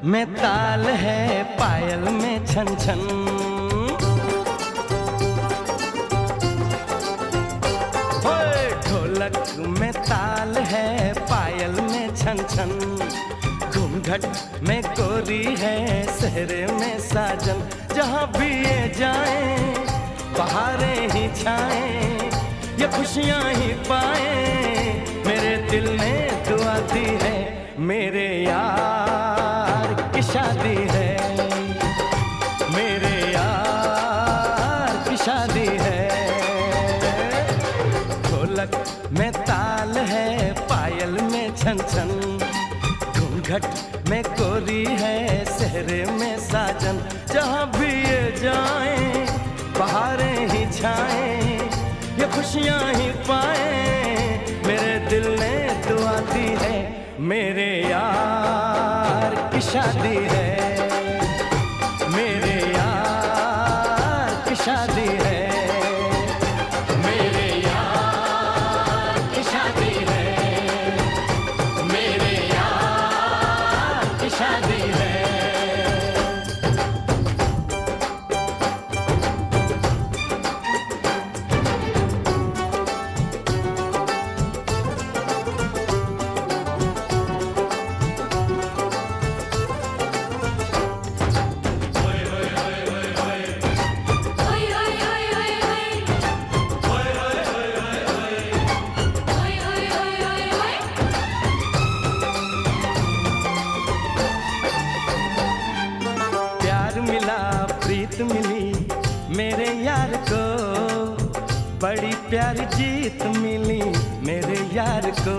में ताल है, पायल में छन छन। होए ढोलक में ताल है, पायल में छन छन। घूंघट में कोरी है, सहरे में साजन। जहाँ भी ये जाएं, बहारें ही छाएं, ये खुशियाँ ही पाएं। मेरे दिल ने दुआ दी है, मेरे यार की शादी है, मेरे यार की शादी है। ढोलक में ताल है, पायल में छन छन। घूंघट में कोरी है, सहरे में साजन। जहाँ भी ये जाएं, बहारें ही छाएं, ये खुशियाँ ही पाएं। मेरे दिल ने दुआ दी है, मेरे यार की शादी है, मेरे यार की शादी है, मेरे यार की शादी है, मेरे यार की शादी है। प्रीत मिली मेरे यार को, बड़ी प्यारी जीत मिली मेरे यार को।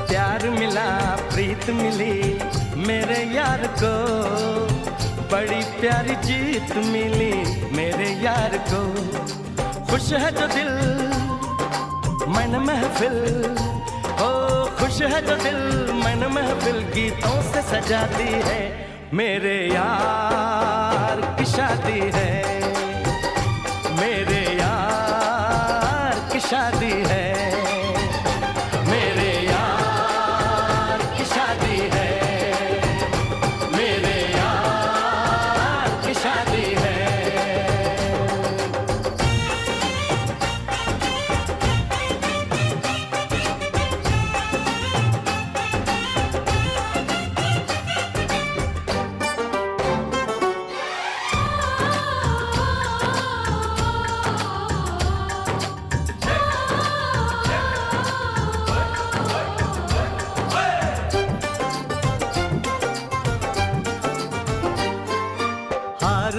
प्यार मिला, प्रीत मिली मेरे यार को, बड़ी प्यारी जीत मिली मेरे यार को। खुश है जो दिल मन महफिल, ओ खुश है जो दिल मन महफिल, गीतों से सजाती है। मेरे यार की शादी है, मेरे यार की शादी है, मेरे यार की शादी है, मेरे यार की शादी है।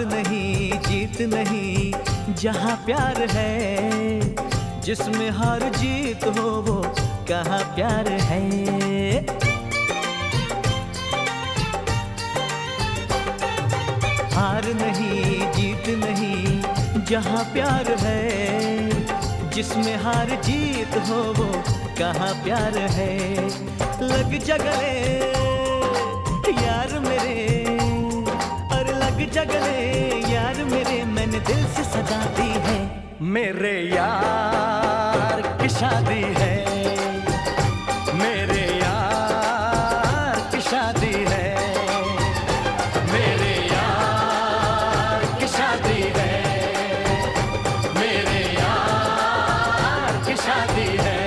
नहीं जीत नहीं जहाँ प्यार है, जिसमें हार जीत हो वो कहाँ प्यार है। हार नहीं जीत नहीं जहाँ प्यार है, जिसमें हार जीत हो वो कहाँ प्यार है। लग जा गले यार मेरे, जगले यार मेरे, मैंने दिल से सजा दी है। मेरे यार की शादी है, मेरे यार की शादी है, मेरे यार की शादी है, मेरे यार की शादी है।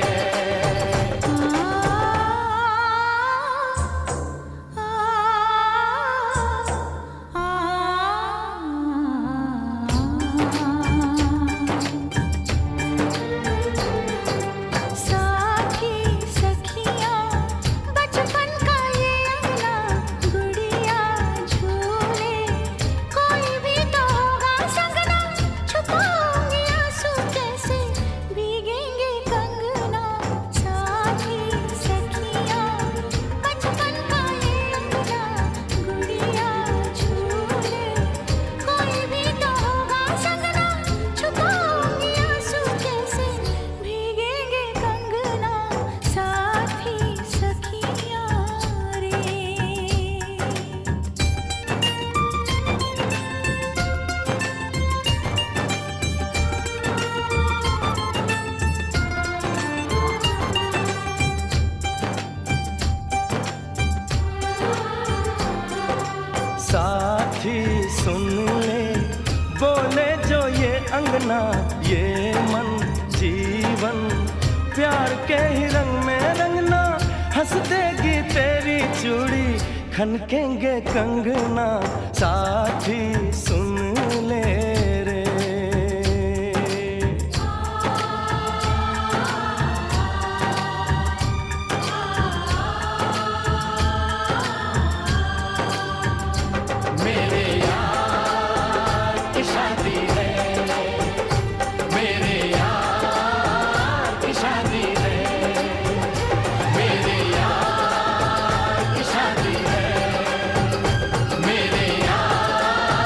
सा सुन ले, बोले जो ये अंगना ये मन जीवन, प्यार के ही रंग में रंगना, हंस देगी तेरी चूड़ी, खनकेंगे कंगना, साथी सुन ले रे। मेरे यार की शादी है, मेरे यार की शादी है, मेरे यार की शादी है, मेरे यार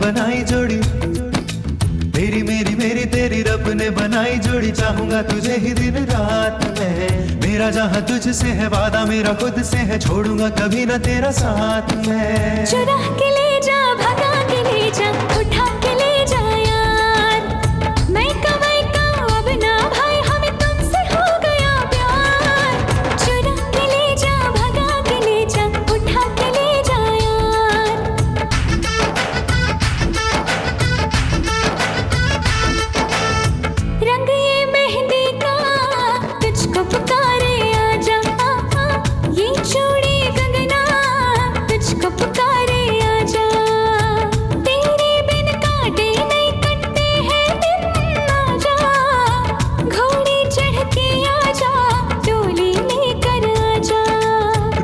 बनाई जोड़ी, मेरी मेरी मेरी तेरी रब ने बनाई जोड़ी। चाहूंगा तुझे ही दिन रात में, मेरा जहां तुझसे है वादा मेरा खुद से है, छोड़ूंगा कभी ना तेरा साथ में। चुरा के ले जा, भगा के ले जा, उठा के ले जा यार, मैं कमाई का अब ना भाई, हमें तुमसे हो गया प्यार। चुरा के ले जा, भगा के ले जा, उठा के ले जा यार। रंग ये मेहंदी का तुझको पुकारे आजा, ये चूड़ी कंगना तुझको पुकारे आजा। तेरे बिन काटे नहीं कटते हैं दिन, आजा घोड़ी चढ़ के आजा, डोली लेकर आजा।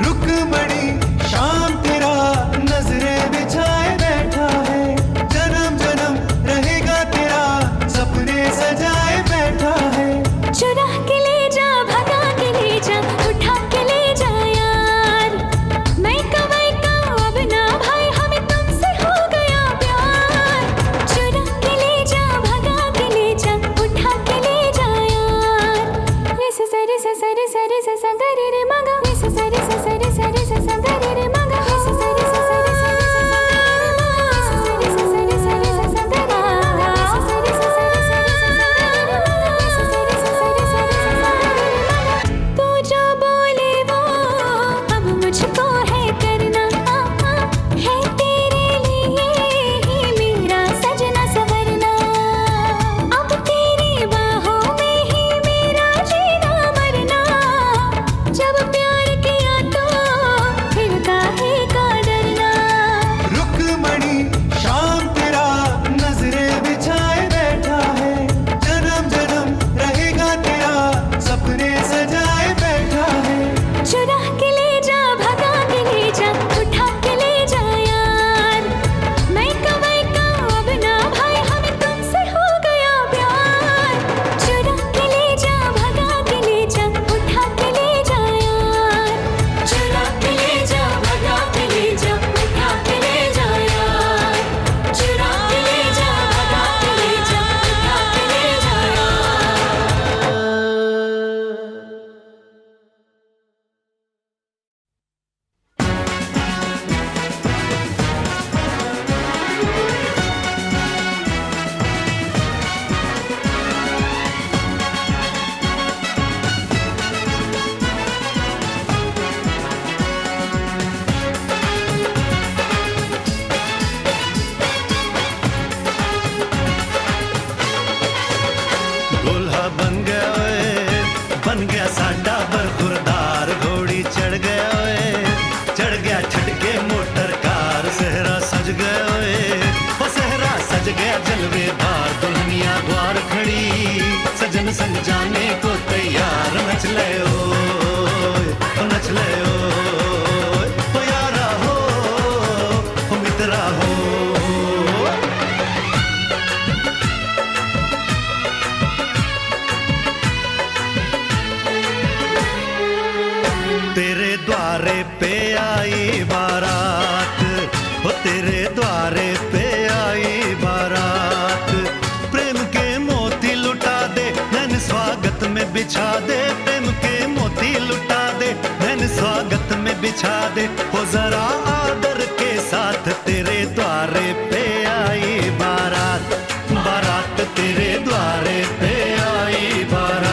रुकमणी शाम तेरा नजरें बिछाए बैठा है, जन्म जन्म रहेगा तेरा सपने सजाए बैठा है। चुरा के ले जा, भगा के ले जा, उठा के ले जा यार, मैं कमाई का अब ना भाई, हमें तुमसे हो गया प्यार। चुरा के ले जा, भगा के ले जा, उठा के ले जा यार। रे स सरे स सरे सरे स स ग रे रे म ग, रे स सरे स सरे सरे स स ग रे रे म ग, रे स सरे स सरे सरे स स ग रे रे म ग, रे स सरे स सरे सरे स स ग रे रे म ग, रे स सरे स सरे सरे स स ग रे रे म ग, रे स सरे स सरे सरे स स ग रे रे म ग। तू जो बोले वो अब मुझको है करना, है तेरे लिए ही मेरा सजना संवरना। अब तेरी बाहों में ही मेरा जीना मरना, जब प्यार किया तो फिर काहे का डरना। रुकमणी शाम तेरा नजरें बिछाए बैठा है, जन्म जन्म रहेगा तेरा सपने सजाए बैठा है। चुरा के ले जा, भगा के ले जा, उठा के ले जा यार, मैं कमाई का अब ना भाई, हमें तुमसे हो गया प्यार। चुरा के ले जा, भगा के ले जा, उठा के ले जा यार। चुरा के ले जा, भगा के ले जा, उठा के ले जा यार। चुरा के ले जा, भगा के ले जा, उठा के ले जा यार। दूल्हा बन गया ओए, बन गया साडा बरखुरदार, घोड़ी चढ़ गया ओए, चढ़ गया छटके मोटर कार। सहरा सज गया ओए, ओ सहरा सज गया जलवेदार, दुल्हनिया द्वार खड़ी, सजन संग जाने को तैयार। नच ले ओए, ओ नच ले ओए, ओ यारा हो, ओ मित्रा हो। तेरे द्वारे पे आई बारात, ओ तेरे द्वारे पे आई बारात, प्रेम के मोती लुटा दे, नैन स्वागत में बिछा दे, प्रेम के मोती लुटा दे, नैन स्वागत में बिछा दे। ओ जरा आदर के साथ तेरे द्वारे पे आई बारात, बारात तेरे द्वारे पे आई बारात।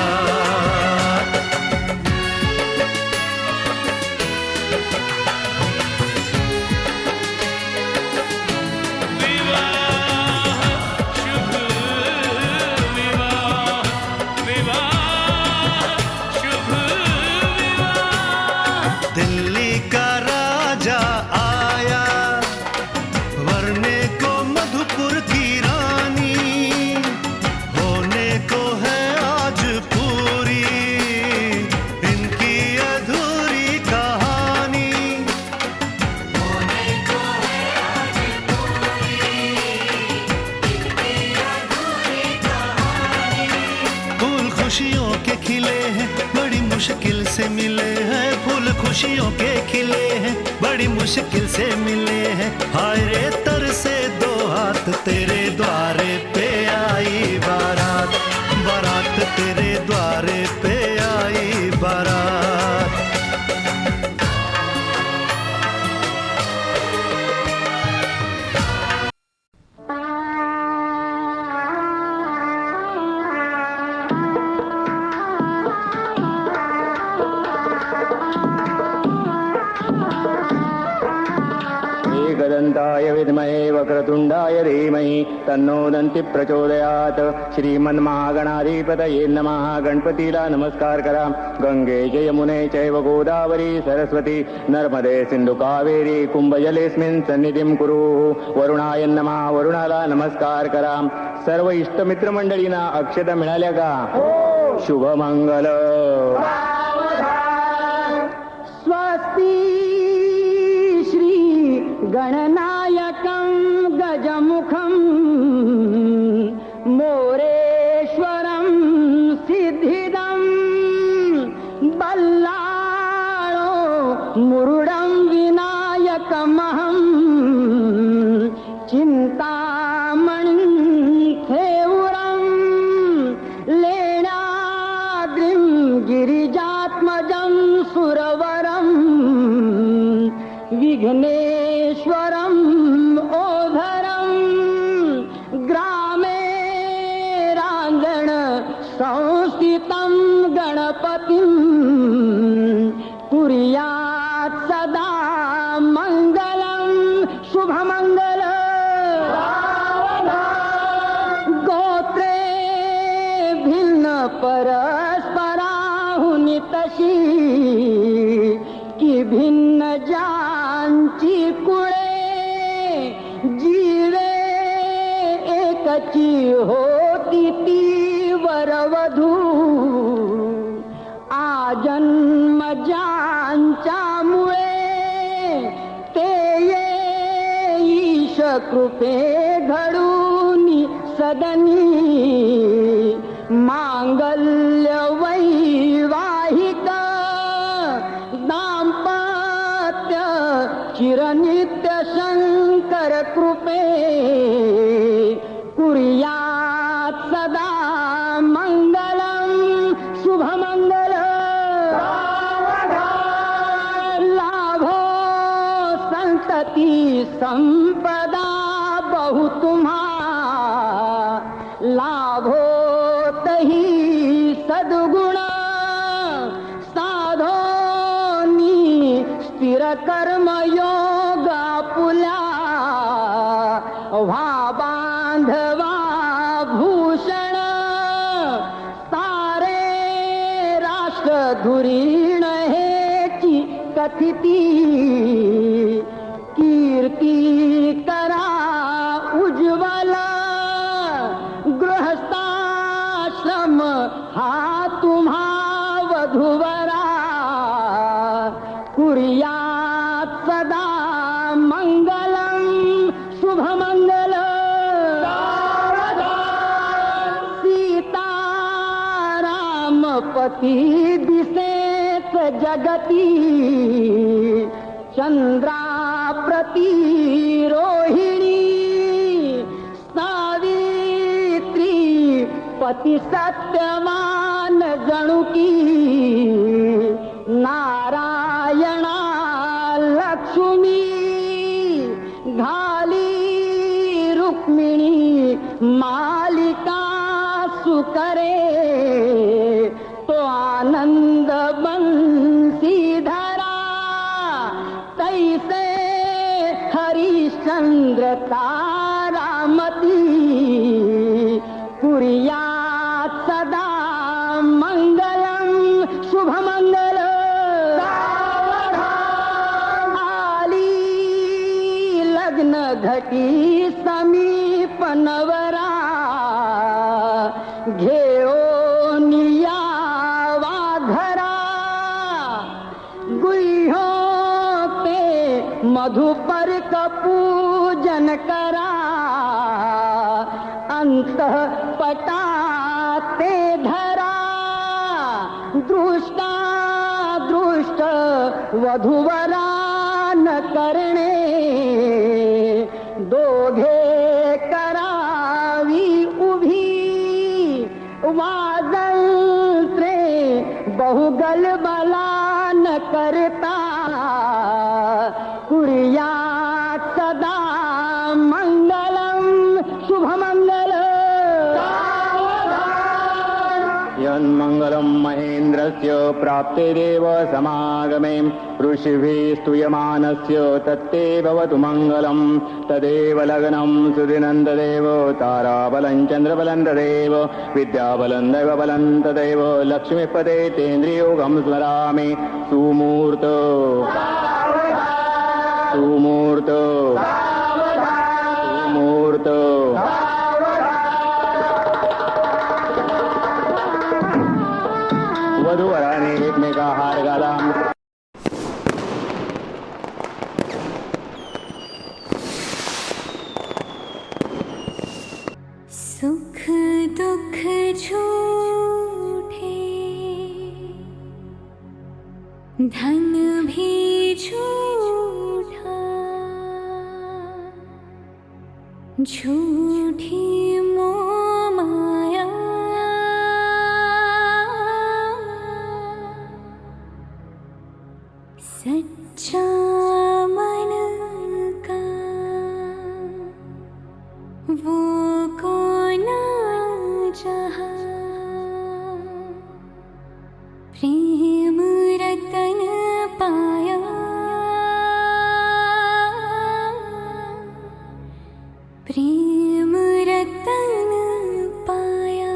दिल्ली का राजा आया, वरने को मधुपुर की रानी, होने को है आज पूरी इनकी अधूरी कहानी। होने को है आज पूरी इनकी अधूरी कहानी। फूल खुशियों के खिले हैं, बड़ी मुश्किल से मिले हैं, फूल खुशियों के खिले हैं, बड़ी मुश्किल से मिले हैं। हाय रे तर से दो बारात तेरे द्वारे पे आई बारात, बारात तेरे द्वारे पे आई बारात। एकदन्ताय विद्महे वक्रतुण्डाय धीमहि तन्नो दन्ति प्रचोदयात्। श्रीमन्महागणाधिपतये नमः। गणपतीला नमस्कार करा। गंगे च यमुने चैव गोदावरी सरस्वती नर्मदे सिंधु कावेरी कुंभजलेस्मिन् सन्निधिं कुरु। वरुणाय नमः। वरुणाला नमस्कार करा। सर्व इष्टमित्र मंडळींना अक्षता मिळाल्या का? शुभमंगल। स्वस्ति गणनायकं गजमुखं मोरेश्वरं सिद्धिदं बल्लाळो मुरुडं विनायकमहं चिन्तामणिं थेउरं लेणाद्रिं गिरिजात्मजं सुरवरं विघ्नेश्वरं ओधरं ग्रामे रांगण संस्थितं गणपतिं कुर्यात् सदा मंगलं शुभमंगल। गोत्रे भिन्न परस्पराहुनि तशी की भिन्न ज्यांची कुळे जीवे एकची होती ती वरवधू आजन्म ज्यांच्यामुळे ते ईश कृपे घडून सदनी मांगल्य वैवाहिक दाम्पत्य चिरनित्य शंकर कृपे कुर्यात् सदा मंगलम शुभमंगल। लाभो संतति संपदा बहु तुम्हा लाभो तही सद्गुण साधोनी स्थिर कर्म योग आपुल्या व्हा बांधवा भूषण सारे राष्ट्र धुरीण हेची कथिती कीर्ती करा उज्ज्वल गृहस्थाश्रम हा तुम्हा वधूवरा कुर्यात् सदा मंगलम शुभमंगल। सीताराम पती दिसेत जगती चंद्राप्रती रोहिणी सावित्री पती सत्यवान जणुकी नारायणा लक्ष्मी घाली रुक्मिणी मालिका सुकरे तो आनंद बंसीधरा तैसे हरिश्चंद्र तारामती कुर्यात् सदा मंगलम शुभमंगल। आली लग्न घटी समीप नवरा घेऊन यावा घरा गुह्यो ते मधुपर्क पूजन करा अंतःपटाते धरा दृष्टा दृष्ट वधूवरा न करणे दोघे वादंत्रे बहुगल बला न करता कुरिया सदा मंगलम शुभ मंगल यन्मङ्गलं महेन्द्रस्य प्राप्तिरेव समागमे ऋषिभिः स्तूयमानस्य तत्ते भवतु मङ्गलं तदेव लग्नं सुदिनं तदेव ताराबलं चन्द्रबलं तदेव विद्याबलं दैवबलं तदेव लक्ष्मीपदे तेन्द्रियोगं स्मरामि सुमूर्त सुमूर्त सुमूर्त वधूवराने एकमेका हार घाला सुख दुख झूठे धन भी झूठा झूठी मोह माया सच्चा मन का वो कौन जहाँ प्रेम रतन पाया प्रेम रतन पाया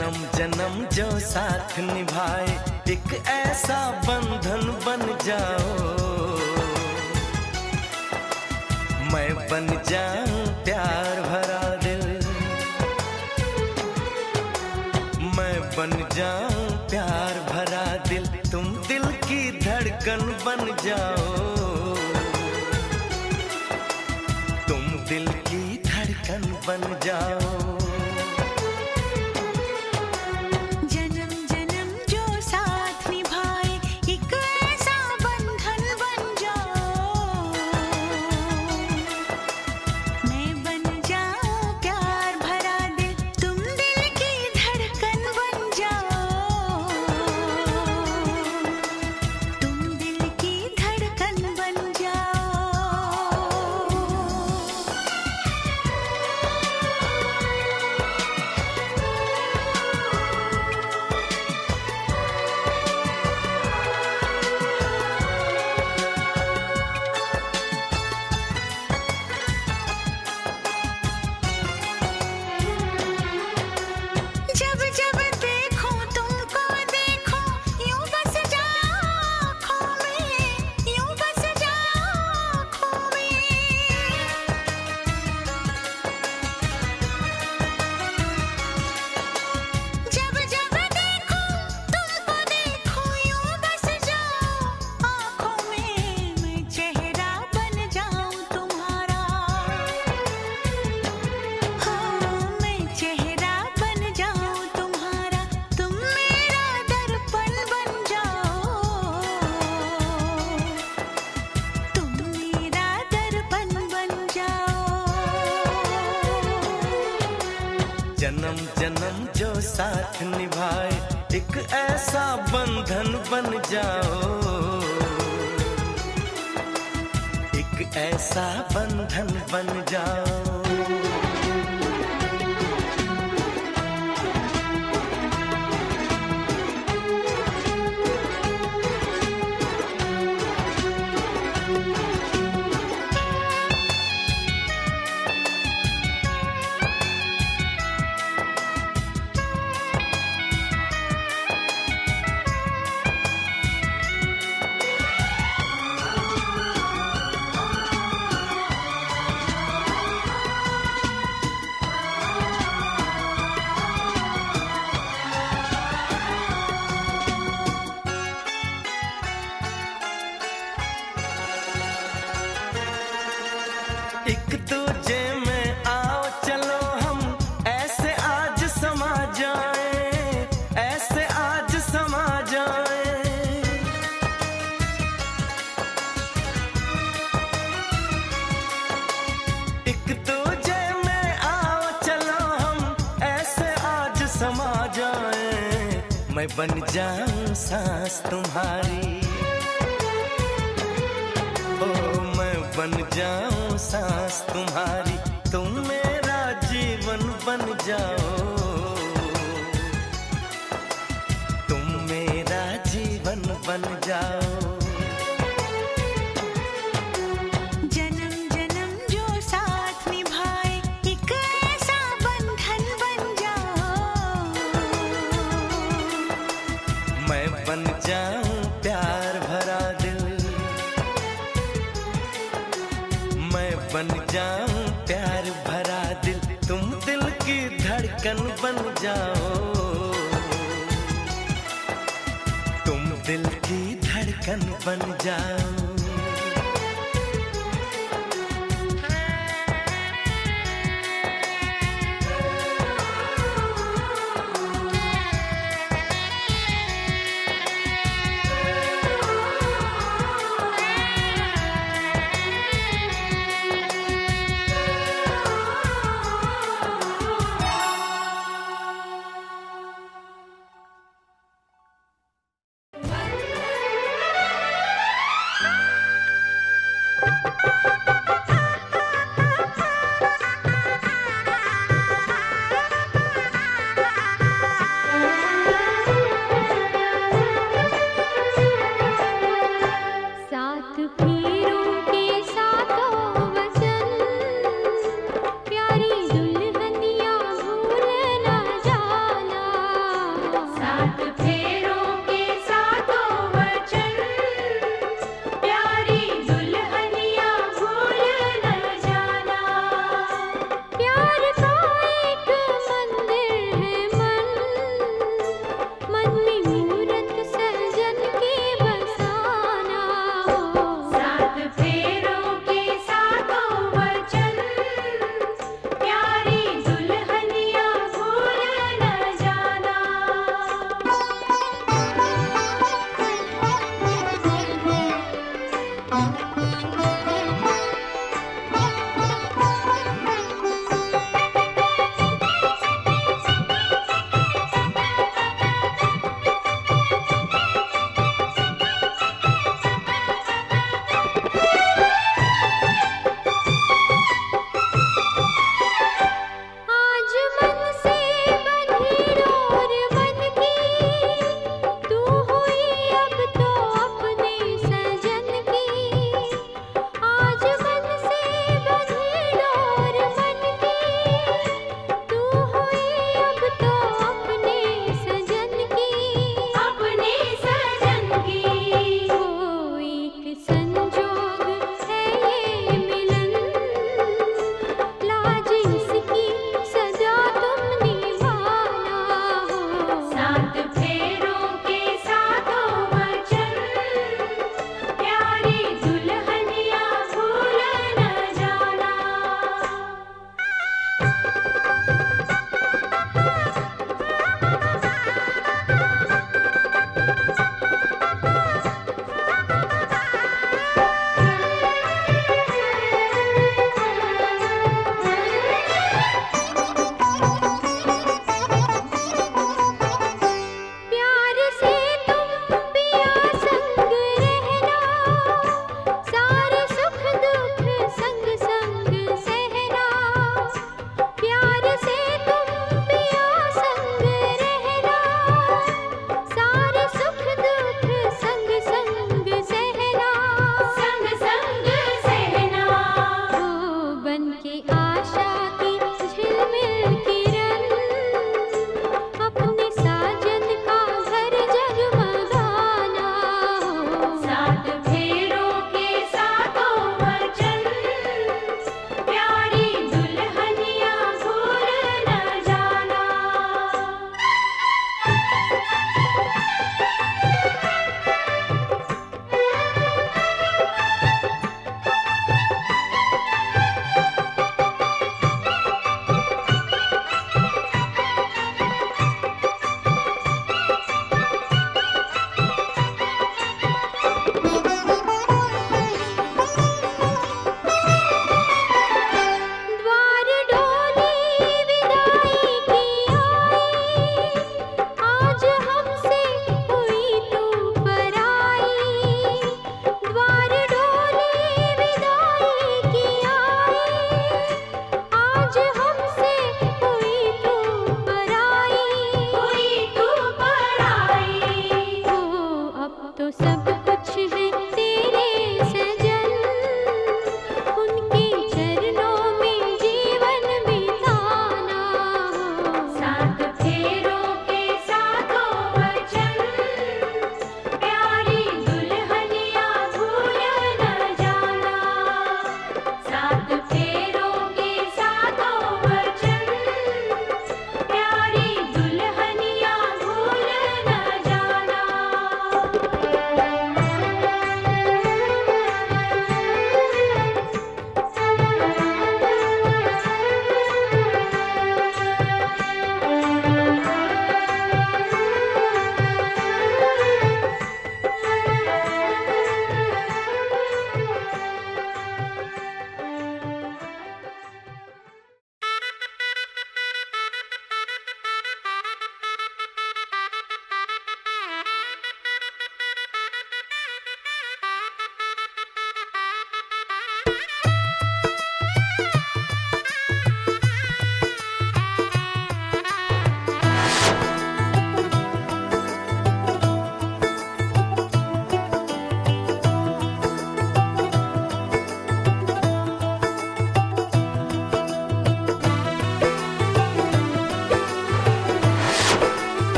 जन्म जन्म जो साथ निभाए एक ऐसा बंधन बन जाओ, मैं बन जाऊं प्यार भरा दिल, मैं बन जाऊं प्यार भरा दिल, तुम दिल की धड़कन बन जाओ, तुम दिल की धड़कन बन जाओ। जन्म जन्म जो साथ निभाए एक ऐसा बंधन बन जाओ, एक ऐसा बंधन बन जाओ। एक दूजे में आओ चलो हम ऐसे आज समा जाएं, ऐसे आज समा जाएं। एक दूजे में आओ चलो हम ऐसे आज समा जाएं, मैं बन जाऊं सांस तुम्हारी, बन जाऊं सांस तुम्हारी, तुम मेरा जीवन बन जाओ, तुम मेरा जीवन बन जाओ। जन्म जन्म जो साथ निभाए एक ऐसा बंधन बन जाओ, मैं बन जाऊं प्यार भरा दिल, मैं बन जाऊं प्यार भरा दिल, तुम दिल की धड़कन बन जाओ, तुम दिल की धड़कन बन जाओ। प्यारी दुल्हनिया भूल न जाना।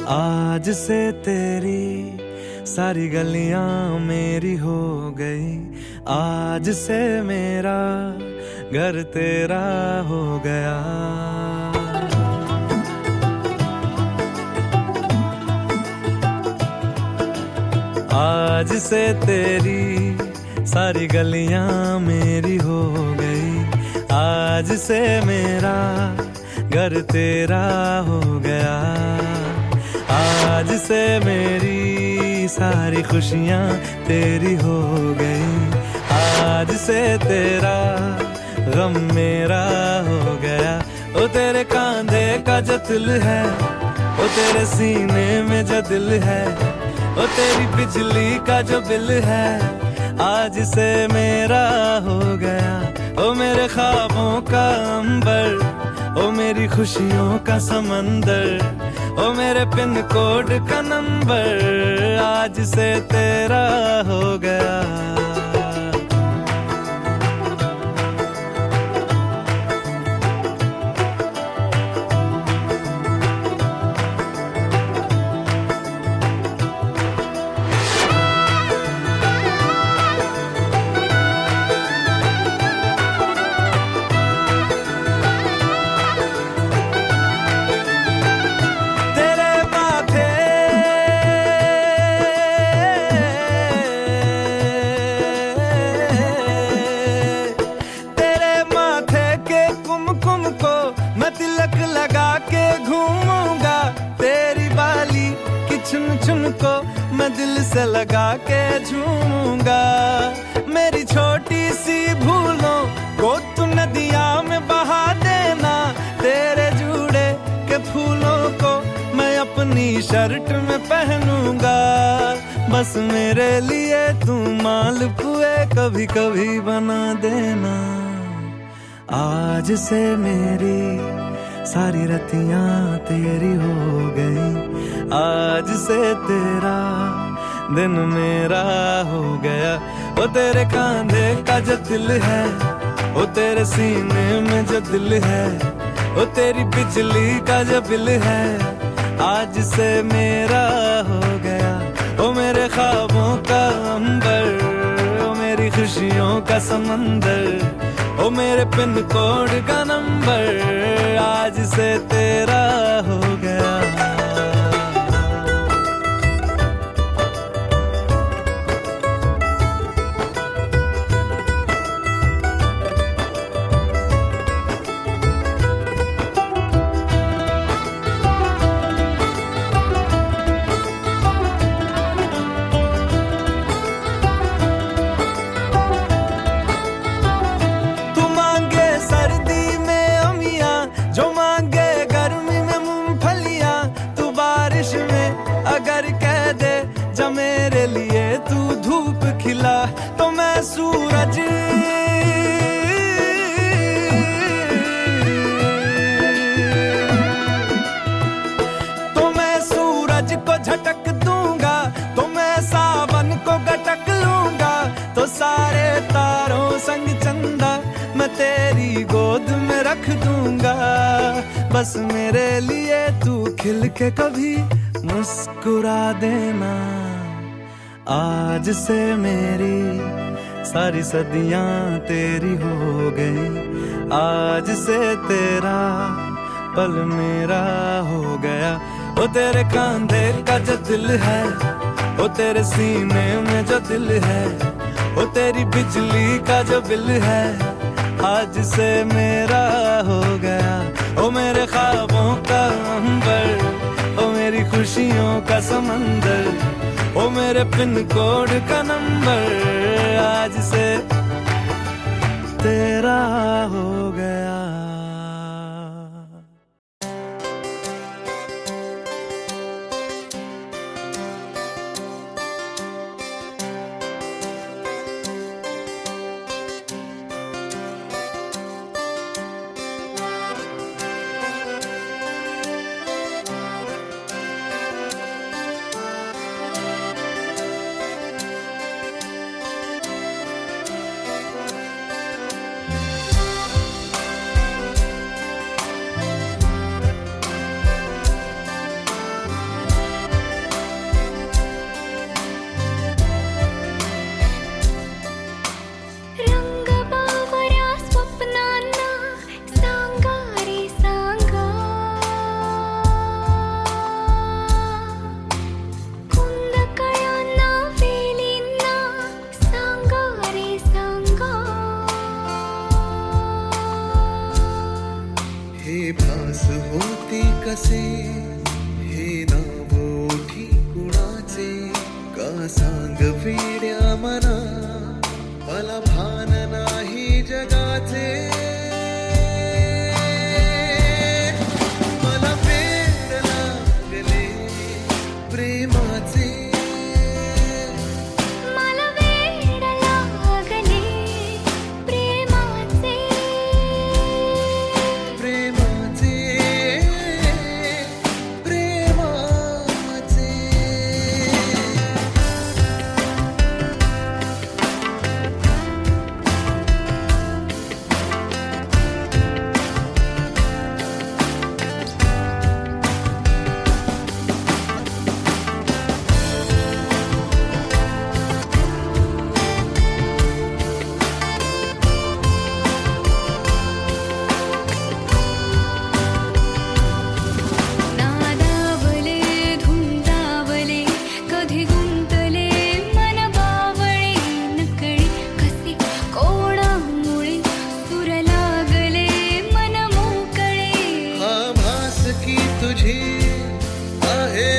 आज से तेरी सारी गलियां मेरी हो गई, आज से मेरा घर तेरा हो गया। आज से तेरी सारी गलियां मेरी हो गई, आज से मेरा घर तेरा हो गया। आज से मेरी सारी खुशियां तेरी हो गई, आज से तेरा गम मेरा हो गया। ओ तेरे कांधे का जो दिल है, ओ तेरे सीने में जो दिल है, ओ तेरी बिजली का जो बिल है, आज से मेरा हो गया। ओ मेरे ख्वाबों का अंबर, ओ मेरी खुशियों का समंदर, ओ मेरे पिन कोड का नंबर, आज से तेरा हो गया। को मैं दिल से लगा के झूमूंगा। मेरी छोटी सी भूलों को तू नदिया में बहा देना, तेरे जुड़े के फूलों को मैं अपनी शर्ट में पहनूंगा। बस मेरे लिए तू मालपुए कभी कभी बना देना। आज से मेरी सारी रतियां तेरी हो गई, आज से तेरा दिन मेरा हो गया। ओ तेरे कांधे का जो दिल है, ओ तेरे सीने में जो दिल है, ओ तेरी बिजली का जो बिल है, आज से मेरा हो गया। ओ मेरे ख्वाबों का अंबर, ओ मेरी खुशियों का समंदर, ओ मेरे पिन कोड का नंबर, आज से तेरा हो गया। मेरे लिए तू धूप खिला तो मैं सूरज, तो मैं सूरज को झटक दूंगा, तो मैं सावन को गटक लूंगा, तो सारे तारों संग चंदा मैं तेरी गोद में रख दूंगा। बस मेरे लिए तू खिल के कभी मुस्कुरा देना। आज से मेरी सारी सदियां तेरी हो गई, आज से तेरा पल मेरा हो गया। ओ तेरे कांधे का जो दिल है, ओ तेरे सीने में जो दिल है, ओ तेरी बिजली का जो बिल है, आज से मेरा हो गया। ओ मेरे ख्वाबों का अंबर, ओ मेरी खुशियों का समंदर, ओ मेरे पिन कोड का नंबर, आज से तेरा हो गया।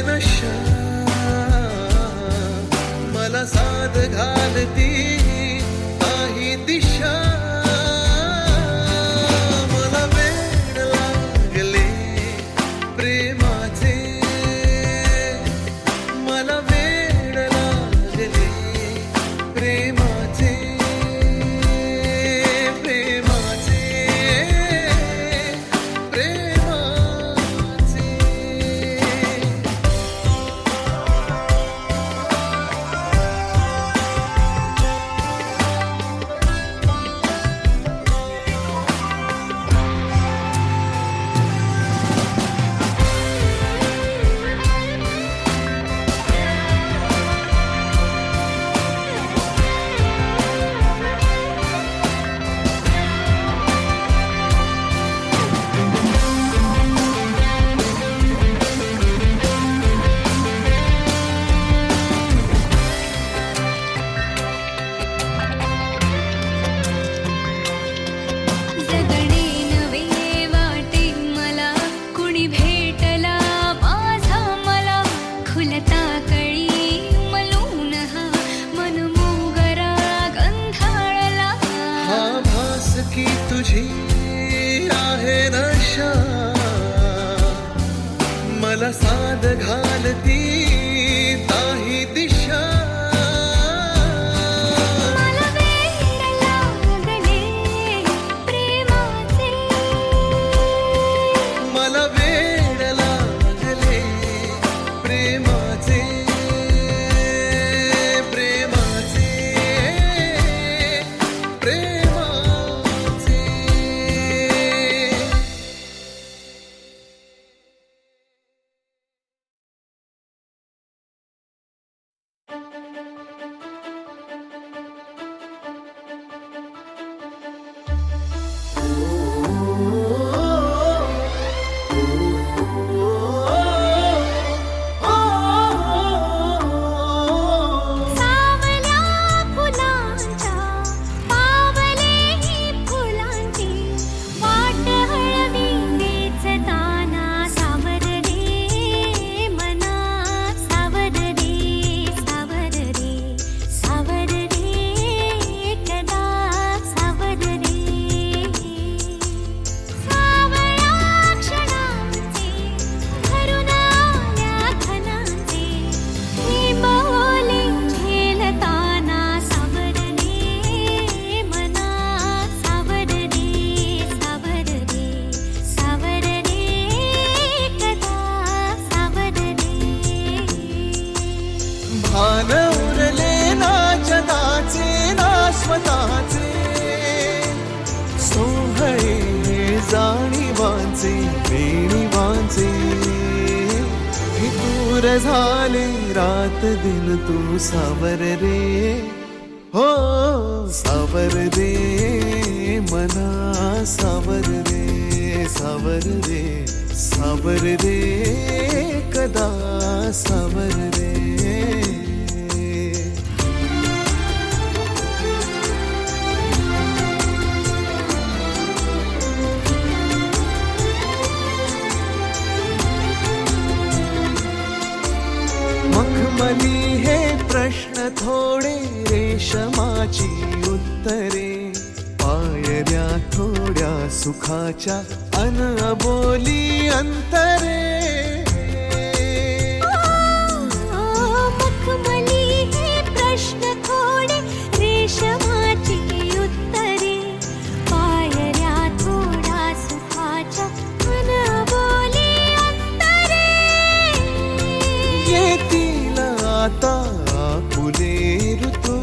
नशा मला साद घालती काही दिशा मला वेड लागले प्रेमाचे मला वेड लागले प्रेमाचे प्रेमाचे प्रेमाचे जगणे नवे वाटे मला कुणी भेटला माझा मला खुलता कळी मलून हा मनमोगरा गंधाळला हा भास की तुझी आहे नशा मला साद घालती काही दिशा मला वेड लागले प्रेमाचे मला वेड लागले प्रेमाचे प्रेमाचे प्रेमाचे सावल्या फुलांच्या पावलेही फुलांची वाट हळवी नेचताना सावर रे मना सावर रे सावर रे सावर रे कदा सावर रे सावळ्या क्षणांचे भरून आल्या खणांचे हे बोले झेलताना सावर रे मना सावर रे सावर रे सावर रे कदा सावर रे भान उरले ना जगाचे ना स्वतःचे सोहळे जाणीवांचे बेणीवांचे फितूर झाले रात दिन तू सावर रे हो सावर रे मना सावर रे सावर रे सावर रे कदा सावर रे मखमली हे प्रश्न थोडे रेशमाची उत्तरे पायऱ्या थोड्या सुखाच्या अनबोली अंतरे मखमली हे प्रश्न थोडे रेशमाची उत्तरे पायऱ्या थोडा सुखाच्या अनबोली अंतरे येतील आता फुले ऋतू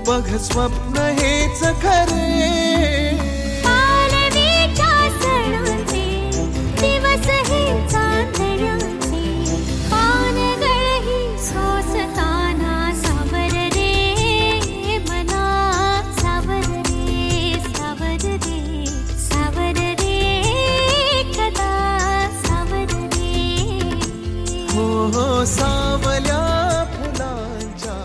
बघ स्वप्न हेच खरे पालवीच्या सणांचे दिवस हे चांदण्याचे पानगळही सोसताना सावर रे मना सावर रे सावर रे सावर रे कदा सावर रे हो हो सावल्या फुलांच्या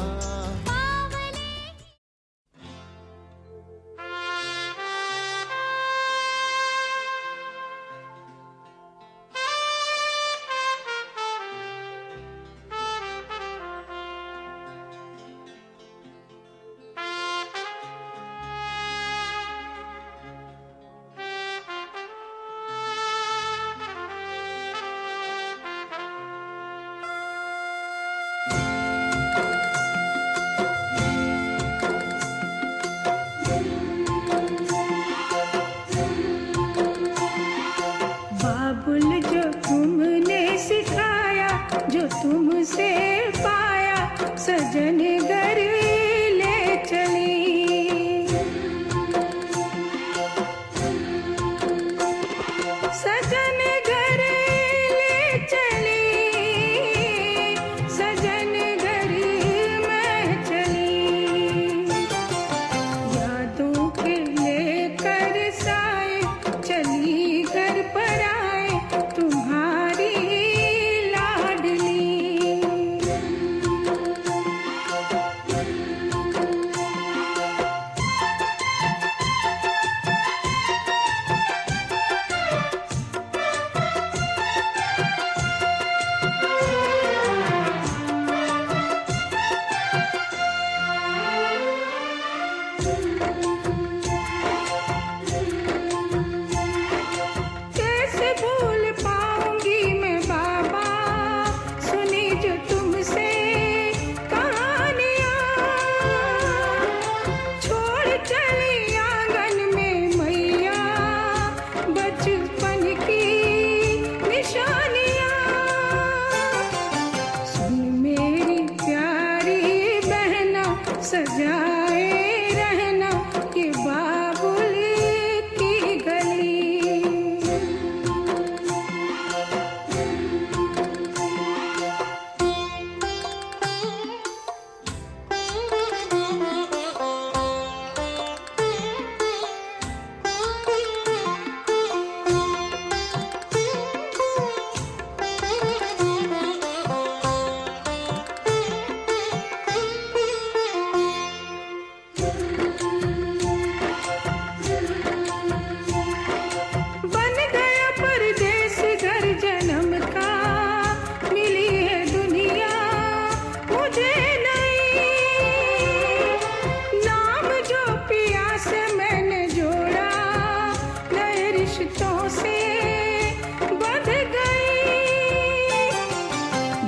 सजन घर ले चली। सजन घर ले चली, सजन घर मैं चली। यादों के लेकर साए चली घर पर आए तुम्हारी लाडली। कैसे भूल पाऊंगी मैं बाबा सुनी जो तुमसे कहानियाँ। छोड़ चली आंगन में मैया बचपन की निशानियाँ। सुन मेरी प्यारी बहना सजाए रहना ये बाबुल की गली। बन गया परदेस घर जन्म का, मिली है दुनिया मुझे नई। नाम जो पिया से मैंने जोड़ा नए रिश्तों से बंध गई।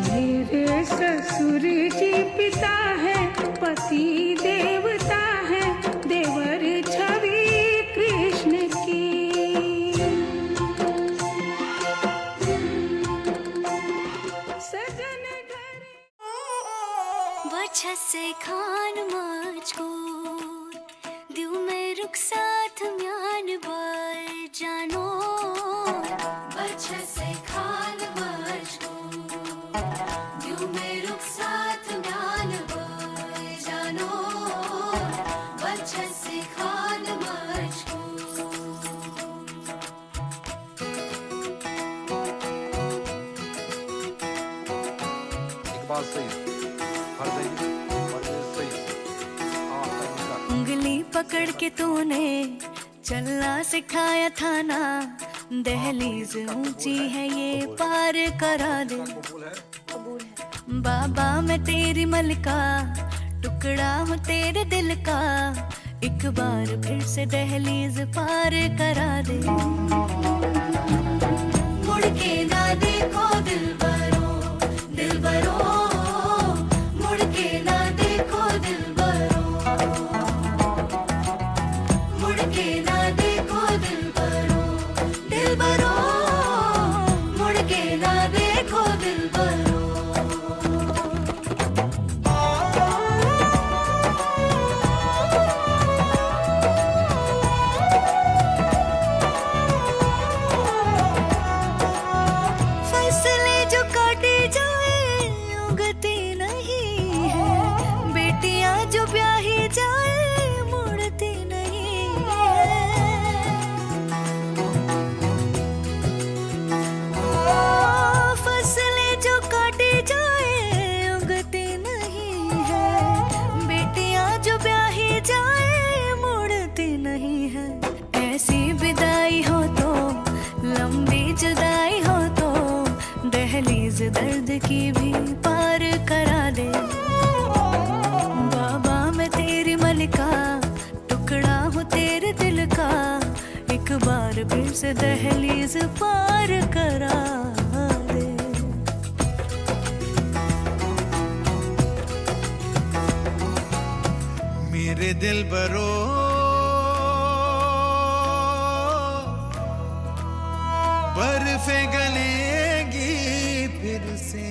मेरे ससुर जी पिता है पति देवता है देवर छवि कृष्ण की। सजन घर वजह से खान मुझको दिल में रुख साथ म्यान बर जानो। वजह से खान मुझको दिल में रुख साथ म्यान बर जानो। वजह से खान मुझको इकबाल सही, फरज़ई परवेज़ सही, आखिर का उंगली पकड़ के तूने चलना सिखाया था ना। दहलीज ऊंची है ये पार करा दे। बाबा मैं तेरी मलका टुकड़ा हूँ तेरे दिल का। एक बार फिर से दहलीज पार करा दे। मुड़ के ना देखो दिलबरो दिलबरो, मुड़ के ना देखो दिलबरो, मुड़ के ना देखो दिलबरो दिलबरो, मुड़ के ना देखो दिलबरो। फसलें जो काटे जाए उगती नहीं है, बेटियां जो ब्याही जाए मुड़ती नहीं है। फसलें जो काटे जाए उगती नहीं है, बेटियां जो ब्याही जाए मुड़ती नहीं है। ऐसी विदाई हो तो लंबी जुदाई हो तो दहलीज दर्द की भी पार करा दे। बाबा मैं तेरी मलका टुकड़ा हूँ तेरे दिल का। एक बार फिर से दहलीज पार करा दे। मेरे दिल बरो बर्फे गलेगी फिर से।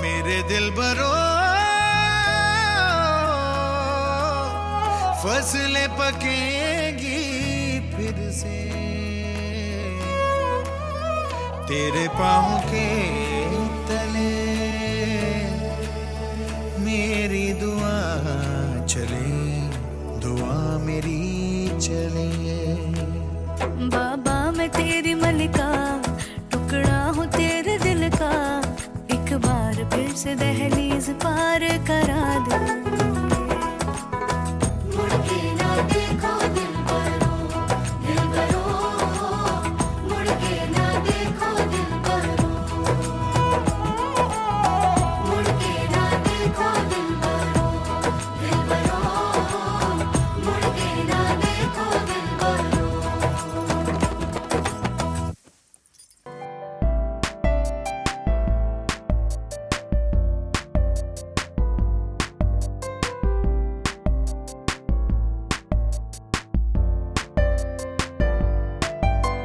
मेरे दिल बरो फसलें पकेगी फिर से तेरे पाँव के तले मेरी दुआ चले दुआ मेरी चले। बाबा मैं तेरी मलिका टुकड़ा हूँ तेरे दिल का, एक बार फिर से दहलीज पार करा दे।